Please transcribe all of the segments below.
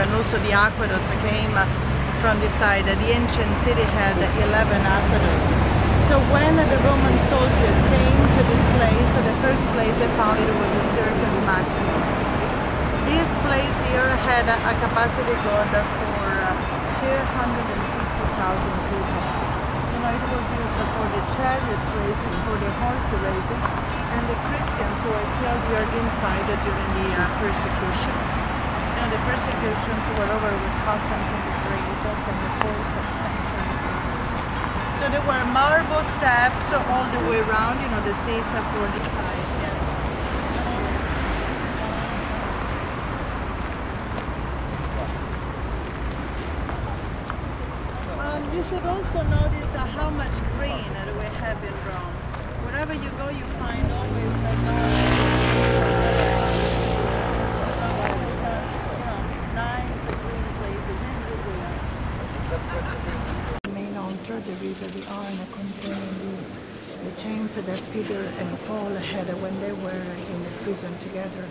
And also the aqueducts came from this side. The ancient city had 11 aqueducts. So when the Roman soldiers came to this place, the first place they found it was the Circus Maximus. This place here had a capacity for 250,000 people. You know, it was used for the chariots races, for the horse races, and the Christians who were killed here inside during the persecutions. You know, the persecutions were over with Constantine the Great in the 4th century. So there were marble steps all the way around. You know, the seats are for the side. You should also notice how much green we have in Rome. Wherever you go, you find always nice green places everywhere. The main altar, there is the urn containing the chains that Peter and Paul had when they were in the prison together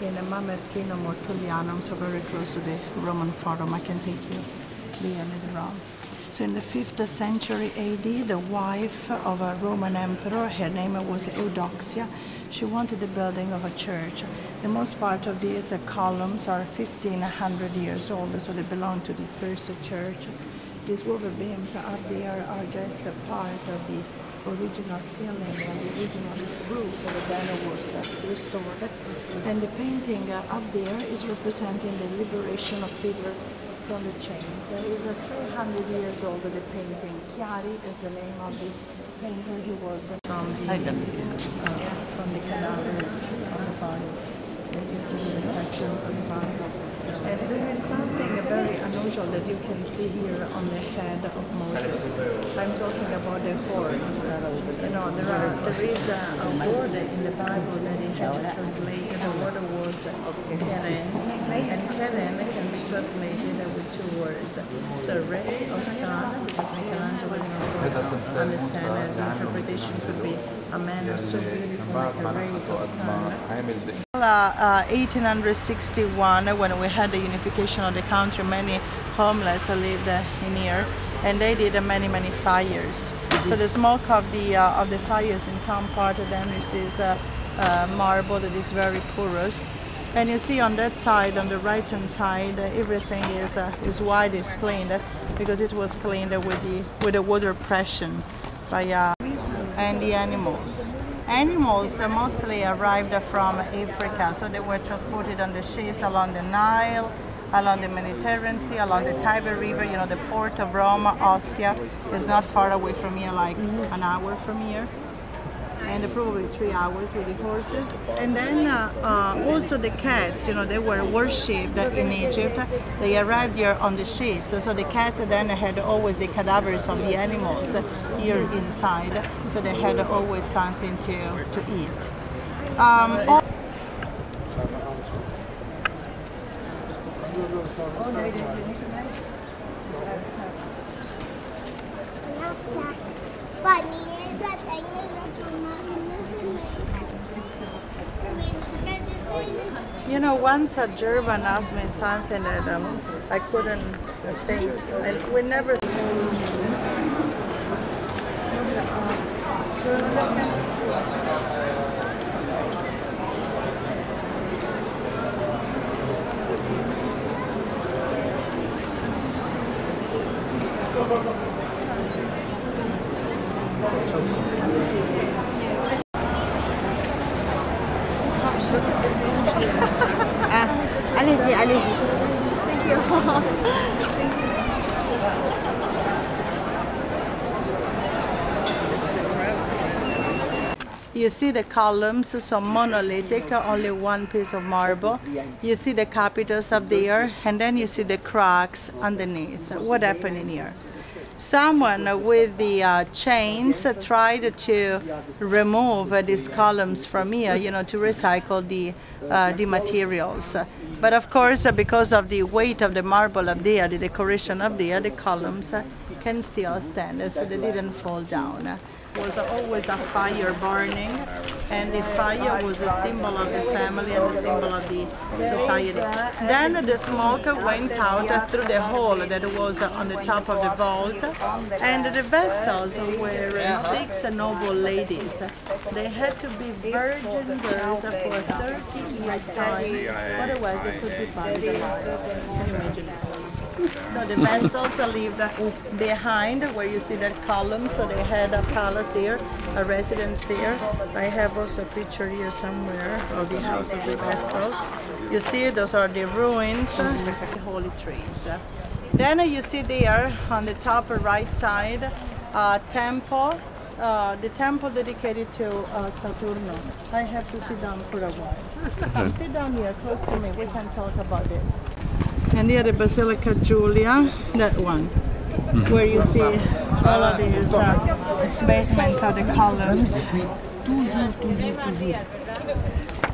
in Mamertino Mortulianum, so very close to the Roman Forum. I can take you there later on. So in the 5th century AD, the wife of a Roman emperor, her name was Eudoxia, she wanted the building of a church. The most part of these columns are 1,500 years old, so they belong to the first church. These water beams up there are just a part of the original ceiling and the original roof that then was restored. And the painting up there is representing the liberation of Peter from the chains. It is 300 years old, the painting. Chiari is the name of the painter. He was from the cadavers of the bodies. These are the sections of the bodies. And there is something very unusual that you can see here on the head of Moses. I'm talking about the horns. You know, there is a word in the Bible that he had to translate. The word was keren, and keren can be translated with 2 words. So ray or sun, because Michelangelo could understand that the interpretation could be a man so beautiful like a ray of sun. 1861, when we had the unification of the country, many homeless lived in here, and they did many fires. So the smoke of the fires in some part of them is this marble that is very porous. And you see on that side, on the right hand side, everything is white, is cleaned because it was cleaned with the water pressure by and the animals. Animals mostly arrived from Africa, so they were transported on the ships along the Nile, along the Mediterranean Sea, along the Tiber River. You know, the port of Rome, Ostia, is not far away from here, like an hour from here, and probably 3 hours with the horses. And then also the cats, you know, they were worshipped in Egypt. They arrived here on the ships, so the cats then had always the cadavers of the animals here inside, so they had always something to eat. You know, once a German asked me something that I couldn't think, and we never. Allez-y, allez-y. Thank you. You see the columns, so monolithic, only one piece of marble. You see the capitals up there, and then you see the cracks underneath. What happened in here? Someone with the chains tried to remove these columns from here, you know, to recycle the materials. But of course, because of the weight of the marble up there, the decoration up there, the columns can still stand, so they didn't fall down. was always a fire burning, and the fire was the symbol of the family and the symbol of the society. Then the smoke went out through the hole that was on the top of the vault, and the Vestals were 6 noble ladies. They had to be virgin girls for 30 years' time, otherwise they could be buried alive. Can you imagine? So the Vestals lived behind where you see that column, so they had a palace there, a residence there. I have also a picture here somewhere of the house of the Vestals. You see those are the ruins, the holy trees. Then you see there on the top right side a temple, the temple dedicated to Saturno. I have to sit down for a while. Come sit down here close to me, we can talk about this. And here the Basilica Julia, that one, where you see all of these basements of the columns.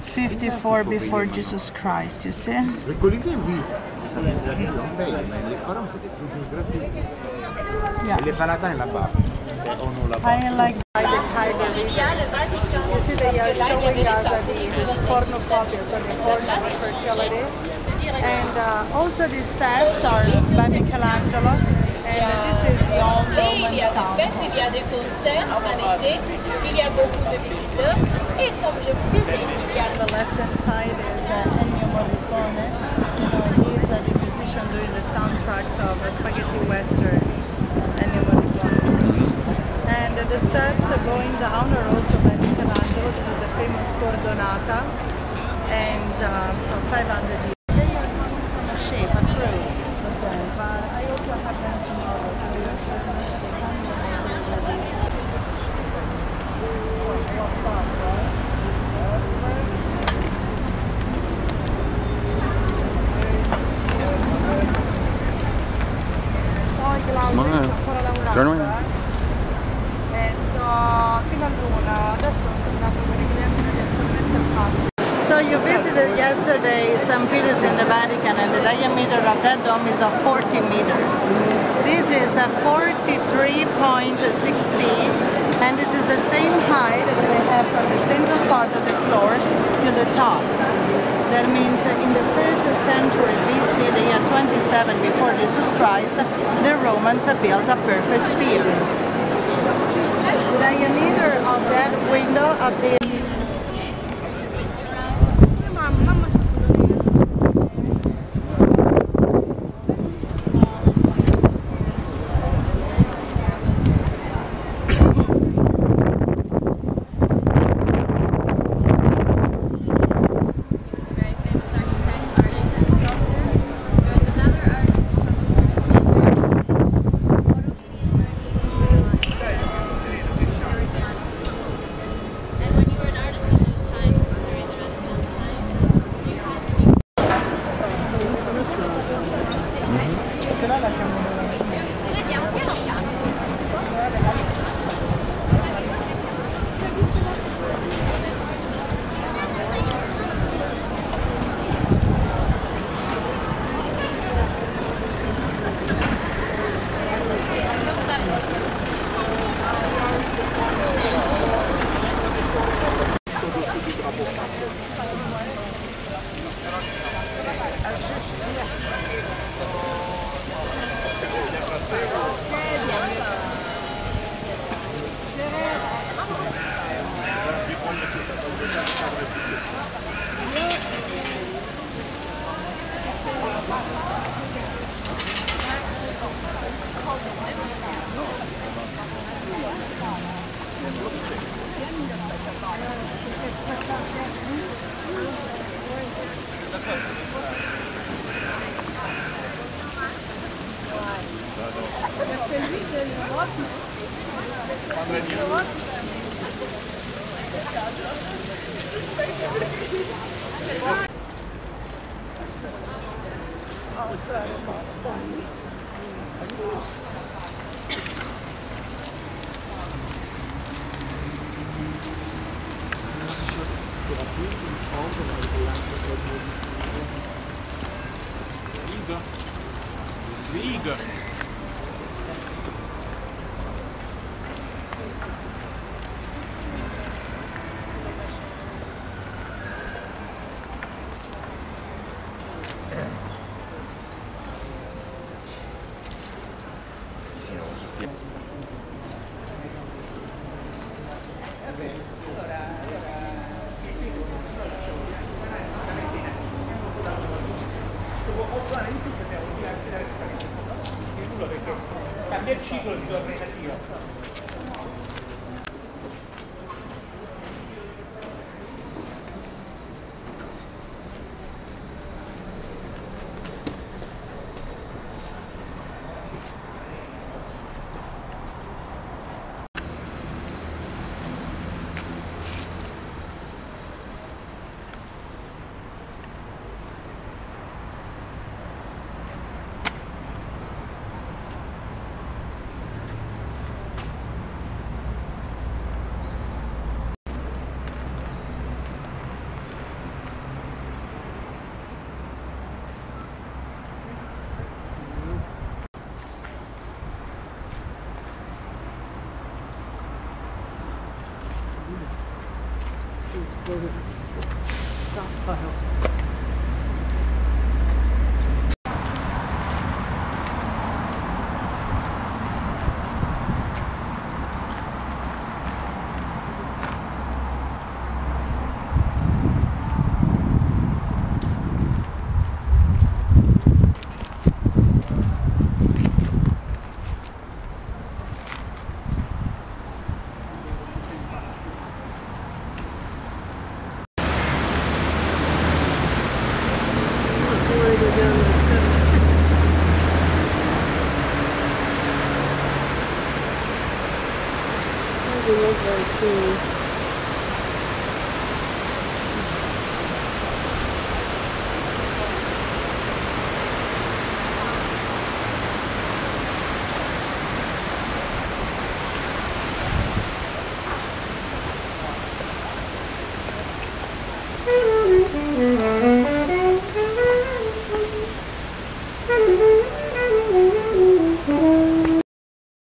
54 before Jesus Christ, you see? Le Colisée, oui. Mais les pharaons, c'était plus gratuit. Yeah. Les palatins là-bas. I like the Tiger River. You see they are showing us the cornucopias of the ornament of fertility. And also the steps are by Michelangelo. And this is the old Roman town. Il y a des concerts en été, il y a beaucoup de visiteurs. Et comme je vous disais, il y a... The left hand side is Ennio Morricone. You know, he is the musician doing the soundtracks of Spaghetti Western. Ennio Morricone. And the steps going down are also by Michelangelo. This is the famous Cordonata. And so 500 years. They are coming from a ship, a cruise. But I also have them tomorrow. Turn around. Sto fino all'1, adesso sto andando con i clienti di Piazza Venezia al parco. So you visited yesterday St. Peter's in the Vatican, and the diameter of that dome is of 40 meters. This is a 43.60, and this is the same height that they have from the central part of the floor to the top. That means that in the 1st century BC, the year 27 before Jesus Christ, the Romans built a perfect sphere. The diameter of that window of the Liga. Allora in tutto abbiamo di affidare perché cambia il ciclo di torna inattiva. Go